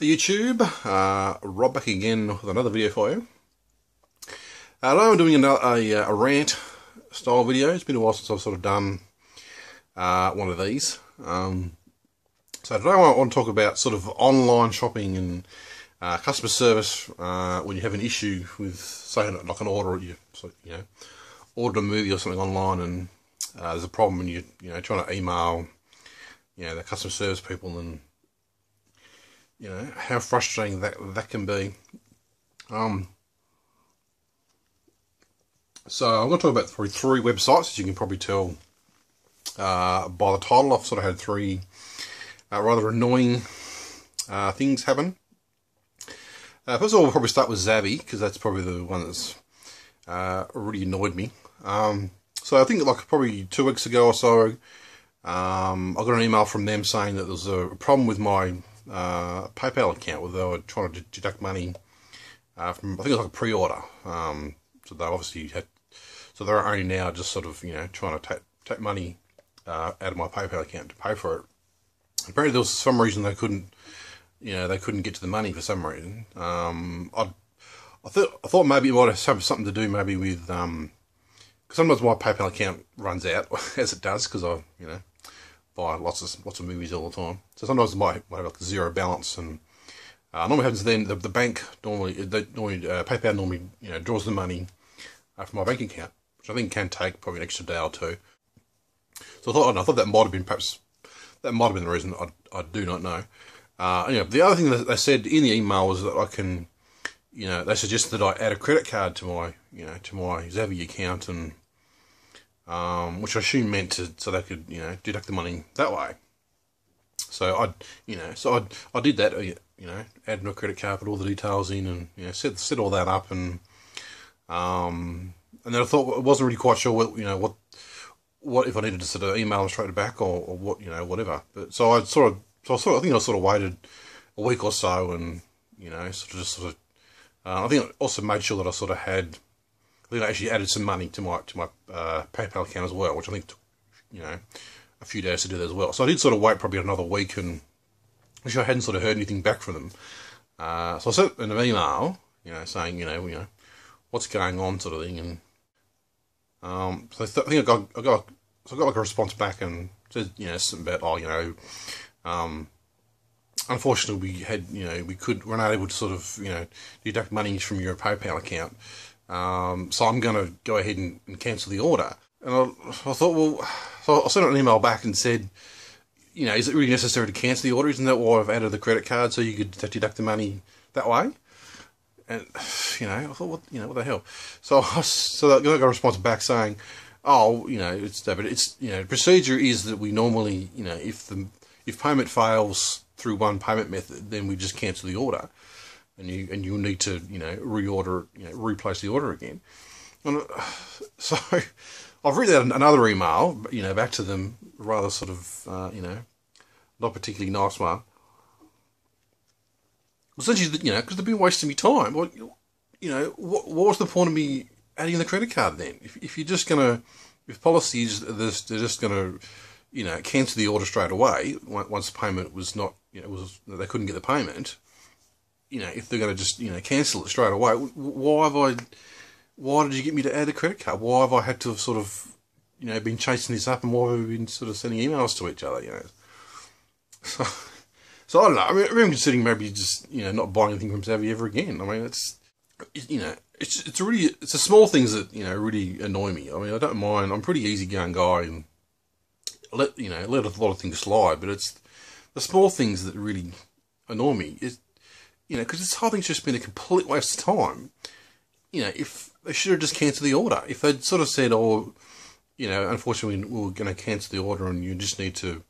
YouTube, Rob back again with another video for you. Today I'm doing a rant style video. It's been a while since I've sort of done one of these. So today I want to talk about sort of online shopping and customer service when you have an issue with, say, like an order, you know, ordered a movie or something online and there's a problem and you're trying to email, the customer service people, and how frustrating that can be. So I'm going to talk about three websites, as you can probably tell by the title. I've sort of had three rather annoying things happen. First of all, we'll probably start with Zavvi, because that's probably the one that's really annoyed me. So I think like probably 2 weeks ago or so, I got an email from them saying that there was a problem with my PayPal account, where they were trying to deduct money from, I think it was like a pre-order. So they obviously had, so they're only now just sort of, trying to take money out of my PayPal account to pay for it. Apparently there was some reason they couldn't, they couldn't get to the money for some reason. I thought maybe it might have something to do maybe with, because sometimes my PayPal account runs out, as it does, because I, buy lots of movies all the time. So sometimes it might have like a zero balance, and normally happens then the bank PayPal normally draws the money from my bank account, which I think can take probably an extra day or two. So I thought that might have been the reason. I do not know. The other thing that they said in the email was that I can, they suggested that I add a credit card to my to my Zavvi account, and which I assume meant so they could deduct the money that way. So I did that, added my credit card, put all the details in, and set all that up, and then I thought, I wasn't really quite sure what if I needed to sort of email them straight back or what, whatever. But so I think I sort of waited a week or so, and I think I also made sure that I sort of had, I think I actually added some money to my PayPal account as well, which I think took a few days to do that as well. So I did sort of wait probably another week, and actually I hadn't sort of heard anything back from them. So I sent an email, saying what's going on, sort of thing, and so I think I got like a response back, and said something about unfortunately we're not able to sort of deduct money from your PayPal account. So I'm going to go ahead and cancel the order. And I thought, well, so I sent an email back and said, is it really necessary to cancel the order? Isn't that why I've added the credit card, so you could deduct the money that way? And I thought, what the hell? So I got a response back saying, oh, procedure is that we normally, if payment fails through one payment method, then we just cancel the order, and you'll need to reorder, replace the order again. And so I've written out another email, back to them, rather sort of not particularly nice one. Essentially, because they've been wasting me time. Well, what was the point of me adding the credit card then? If you're just gonna, if policies they're just gonna, cancel the order straight away once the payment was not, they couldn't get the payment. If they're gonna just, cancel it straight away, why did you get me to add a credit card? Why have I had to have sort of, been chasing this up, and why have we been sort of sending emails to each other, So I don't know. I mean, I'm considering maybe just not buying anything from Zavvi ever again. I mean, it's a small things that really annoy me. I mean, I don't mind. I'm a pretty easygoing guy, and let a lot of things slide. But it's the small things that really annoy me. Because this whole thing's just been a complete waste of time. If they should have just cancelled the order. If they'd sort of said, oh, unfortunately we're going to cancel the order and you just need to,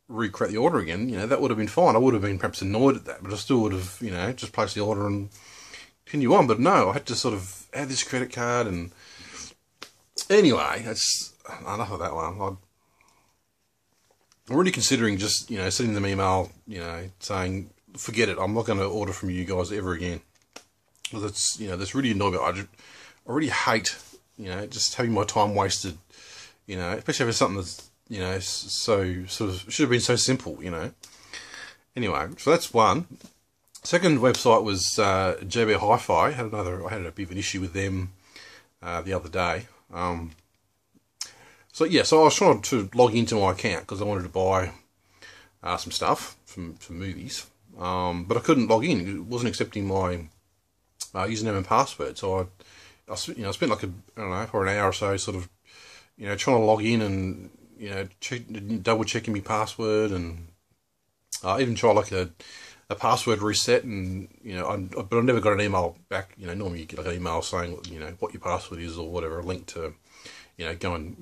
recreate the order again, that would have been fine. I would have been perhaps annoyed at that, but I still would have, just placed the order and continue on. But no, I had to sort of add this credit card, and anyway, that's enough of that one. I'm really considering just, sending them email, saying, forget it, I'm not going to order from you guys ever again. Well, that's really annoying me. I really hate, just having my time wasted, especially if it's something that's, so sort of should have been so simple, Anyway, so that's one. Second website was JB Hi-Fi. I had a bit of an issue with them the other day. So I was trying to log into my account because I wanted to buy some stuff from movies, but I couldn't log in. It wasn't accepting my username and password. So I spent like for an hour or so, sort of, trying to log in and double checking my password, and I even tried like a password reset, and but I never got an email back. Normally you get like an email saying what your password is or whatever, a link to go and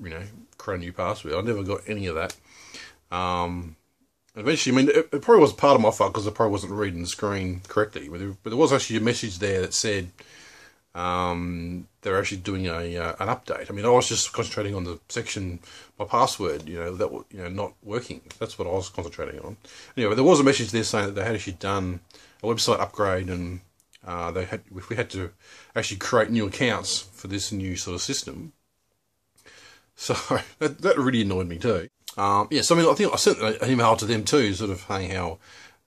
create a new password. I never got any of that. Eventually, I mean, it probably was part of my fault because I probably wasn't reading the screen correctly. But there was actually a message there that said they're actually doing an update. I mean, I was just concentrating on the section, my password, that not working. That's what I was concentrating on. Anyway, there was a message there saying that they had actually done a website upgrade, and we had to actually create new accounts for this new sort of system. So that really annoyed me too. So I mean, I think I sent an email to them too, sort of saying how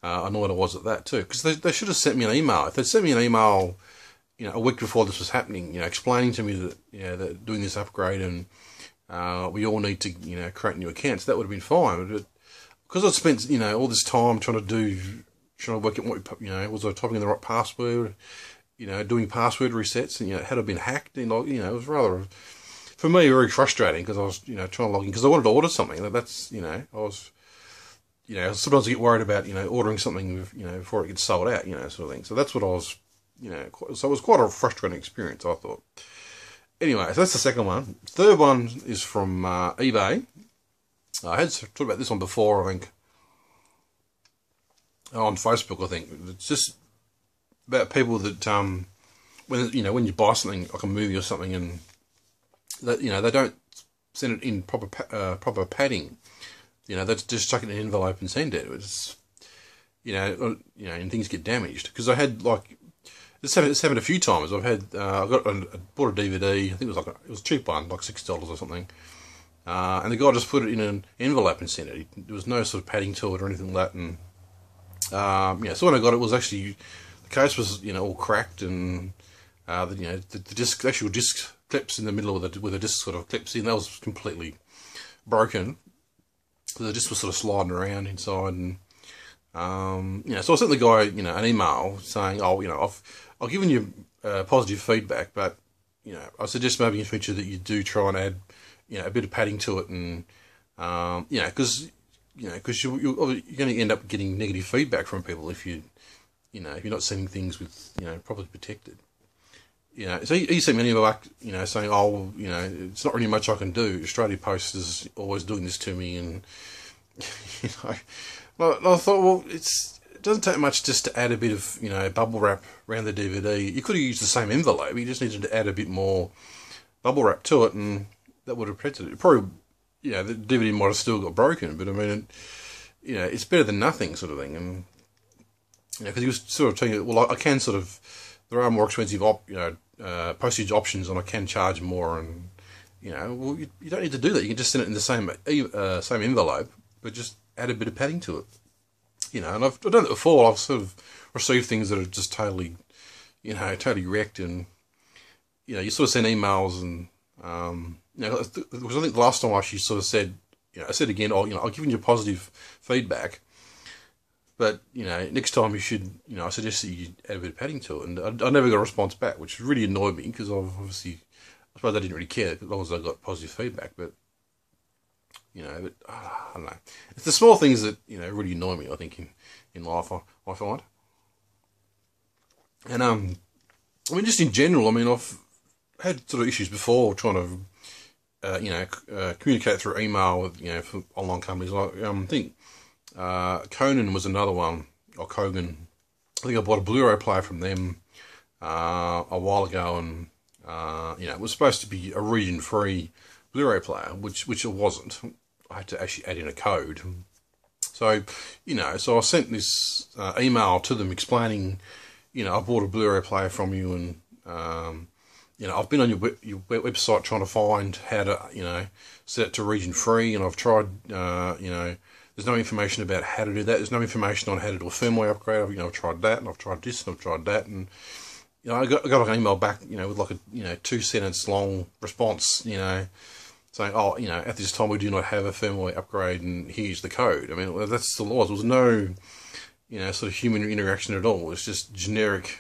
annoyed I was at that too, because they should have sent me an email. If they'd sent me an email, a week before this was happening, explaining to me that they're doing this upgrade and we all need to create new accounts, that would have been fine. But because I spent all this time trying to work out what was I typing in the right password, doing password resets, and had I been hacked, and it was rather, for me, very frustrating, because I was trying to log in because I wanted to order something. That's I was sometimes I get worried about ordering something before it gets sold out, sort of thing. So that's what I was. So it was quite a frustrating experience, I thought. Anyway, so that's the second one. Third one is from eBay. I had talked about this one before, I think, on Facebook. I think it's just about people that when you buy something like a movie or something, and that they don't send it in proper padding. They just chuck it in an envelope and send it. It's and things get damaged, because I had like. It's happened a few times. I bought a DVD. I think it was a cheap one, like $6 or something. And the guy just put it in an envelope and sent it. There was no sort of padding to it or anything like that. And so when I got it, was actually the case was all cracked, and the actual disc clips in the middle where the disc sort of clips in, that was completely broken. The disc was sort of sliding around inside, and so I sent the guy an email saying, I've given you positive feedback, but I suggest maybe in future that you do try and add a bit of padding to it, and because you're going to end up getting negative feedback from people if you're not sending things with properly protected. So he sent me an email back saying, it's not really much I can do. Australia Post is always doing this to me, and Well, I thought, well, it doesn't take much just to add a bit of, bubble wrap around the DVD. You could have used the same envelope. You just needed to add a bit more bubble wrap to it, and that would have protected it. Probably, the DVD might have still got broken, but I mean, it's better than nothing, sort of thing. And because he was sort of telling you, well, I can sort of, there are more expensive, postage options, and I can charge more, and well, you don't need to do that. You can just send it in the same envelope, but just add a bit of padding to it, and I've done it before. I've sort of received things that are just totally, totally wrecked, and you sort of send emails, and because I think the last time I actually sort of said, I said again, I've given you positive feedback, but next time you should, I suggest that you add a bit of padding to it, and I never got a response back, which really annoyed me, because I suppose I didn't really care as long as I got positive feedback, but. But I don't know. It's the small things that really annoy me, I think, in life. I find, and I mean, just in general, I mean, I've had sort of issues before trying to communicate through email with for online companies. I think Conan was another one, or Kogan. I think I bought a Blu-ray player from them a while ago, and it was supposed to be a region-free Blu-ray player, which it wasn't. I had to actually add in a code. So, so I sent this email to them explaining, I bought a Blu-ray player from you, and, I've been on your website trying to find how to, set it to region free, and I've tried, the There's no information about how to do that. There's no information on how to do a firmware upgrade. I've tried that, and I've tried this, and I've tried that, and I got like an email back, with like a 2-sentence long response, saying, oh, at this time we do not have a firmware upgrade, and here's the code. I mean, well, that's the laws. There was no, sort of human interaction at all. It's just generic,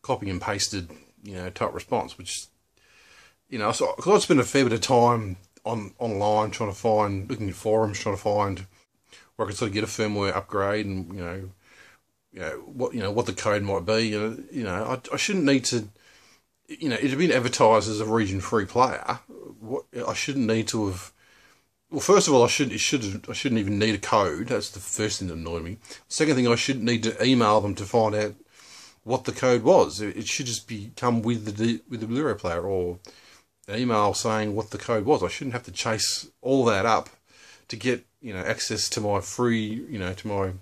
copy and pasted, type response, which, so cause I'd spent a fair bit of time online looking at forums, trying to find where I could sort of get a firmware upgrade, and what the code might be. I shouldn't need to. It had been advertised as a region-free player. I shouldn't need to have. Well, first of all, I shouldn't even need a code. That's the first thing that annoyed me. Second thing, I shouldn't need to email them to find out what the code was. It should just come with the Blu-ray player, or an email saying what the code was. I shouldn't have to chase all that up to get access to my free to my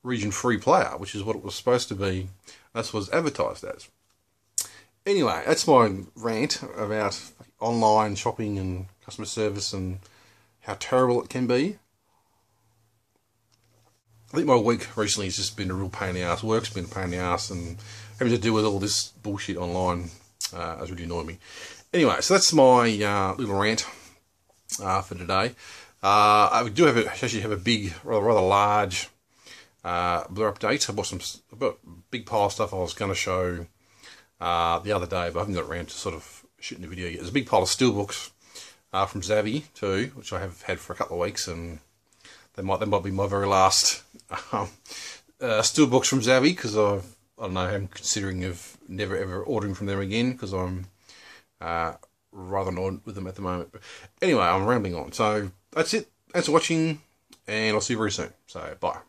region-free player, which is what it was supposed to be. That's what it was advertised as. Anyway, that's my rant about online shopping and customer service and how terrible it can be. I think my week recently has just been a real pain in the ass. Work's been a pain in the ass, and having to deal with all this bullshit online has really annoyed me. Anyway, so that's my little rant for today. I do actually have a big, rather large Blu-ray update. I bought a big pile of stuff I was going to show the other day, but I haven't got around to sort of shooting the video yet. There's a big pile of steelbooks from Zavvi too, which I have had for a couple of weeks, and they might be my very last steelbooks from Zavvi, because I don't know, I'm considering of never ever ordering from them again, because I'm rather annoyed with them at the moment. But anyway, I'm rambling on. So that's it. Thanks for watching, and I'll see you very soon. So bye.